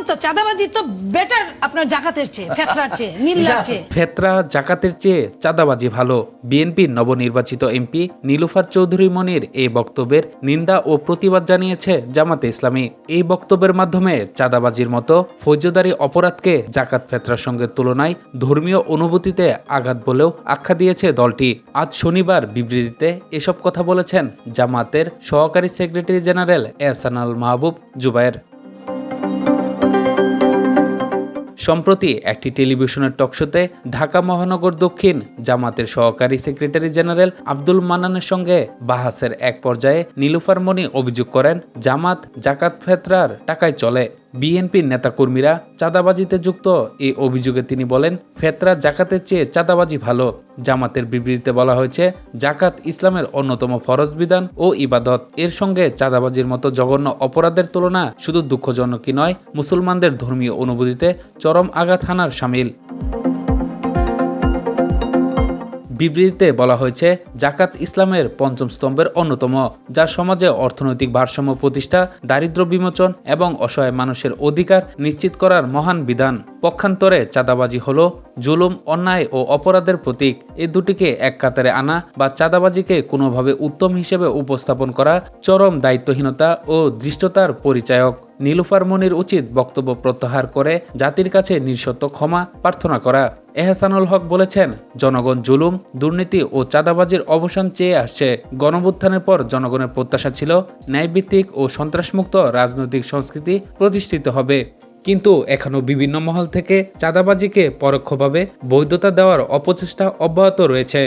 তো চাঁদাবাজি তো বেটার আপনার জাকাতের চেয়ে, ফেতরার চেয়ে, নীলার চেয়ে। ফেতরা জাকাতের চেয়ে চাঁদাবাজি ভালো। বিএনপির নবনির্বাচিত এমপি নীলুফার চৌধুরী মনির এই বক্তব্যের নিন্দা ও প্রতিবাদ জানিয়েছে জামাতে ইসলামী। এই বক্তব্যের মাধ্যমে চাঁদাবাজির মতো ফৌজদারি অপরাধকে জাকাত ফেতরার সঙ্গে তুলনায় ধর্মীয় অনুভূতিতে আঘাত বলেও আখ্যা দিয়েছে দলটি। আজ শনিবার বিবৃতিতে এসব কথা বলেছেন জামাতের সহকারী সেক্রেটারি জেনারেল এহসানুল মাহবুব জুবায়ের। সম্প্রতি একটি টেলিভিশনের টকশোতে ঢাকা মহানগর দক্ষিণ জামাতের সহকারী সেক্রেটারি জেনারেল আব্দুল মান্নানের সঙ্গে বাহাসের এক পর্যায়ে নীলুফার মনি অভিযোগ করেন, জামাত জাকাত ফেতরার টাকায় চলে। বিএনপির নেতাকর্মীরা চাঁদাবাজিতে যুক্ত। এই অভিযোগে তিনি বলেন, ফেতরা জাকাতের চেয়ে চাঁদাবাজি ভালো। জামাতের বিবৃতিতে বলা হয়েছে, জাকাত ইসলামের অন্যতম ফরজ বিধান ও ইবাদত। এর সঙ্গে চাঁদাবাজির মতো জঘন্য অপরাধের তুলনা শুধু দুঃখজনকই নয়, মুসলমানদের ধর্মীয় অনুভূতিতে চরম আঘাত হানার শামিল। বিবৃতিতে বলা হয়েছে, জাকাত ইসলামের পঞ্চম স্তম্ভের অন্যতম, যা সমাজে অর্থনৈতিক ভারসাম্য প্রতিষ্ঠা, দারিদ্র্য বিমোচন এবং অসহায় মানুষের অধিকার নিশ্চিত করার মহান বিধান। পক্ষান্তরে চাঁদাবাজি হলো জুলুম, অন্যায় ও অপরাধের প্রতীক। এই দুটিকে এক কাতারে আনা বা চাঁদাবাজিকে কোনোভাবে উত্তম হিসেবে উপস্থাপন করা চরম দায়িত্বহীনতা ও ধৃষ্টতার পরিচায়ক। নীলুফার মনির উচিত বক্তব্য প্রত্যাহার করে জাতির কাছে নিঃশর্ত ক্ষমা প্রার্থনা করা। এহসানুল হক বলেছেন, জনগণ জুলুম, দুর্নীতি ও চাঁদাবাজির অবসান চেয়ে আসছে। গণঅভ্যুত্থানের পর জনগণের প্রত্যাশা ছিল ন্যায়ভিত্তিক ও সন্ত্রাসমুক্ত রাজনৈতিক সংস্কৃতি প্রতিষ্ঠিত হবে। কিন্তু এখনও বিভিন্ন মহল থেকে চাঁদাবাজিকে পরোক্ষভাবে বৈধতা দেওয়ার অপচেষ্টা অব্যাহত রয়েছে।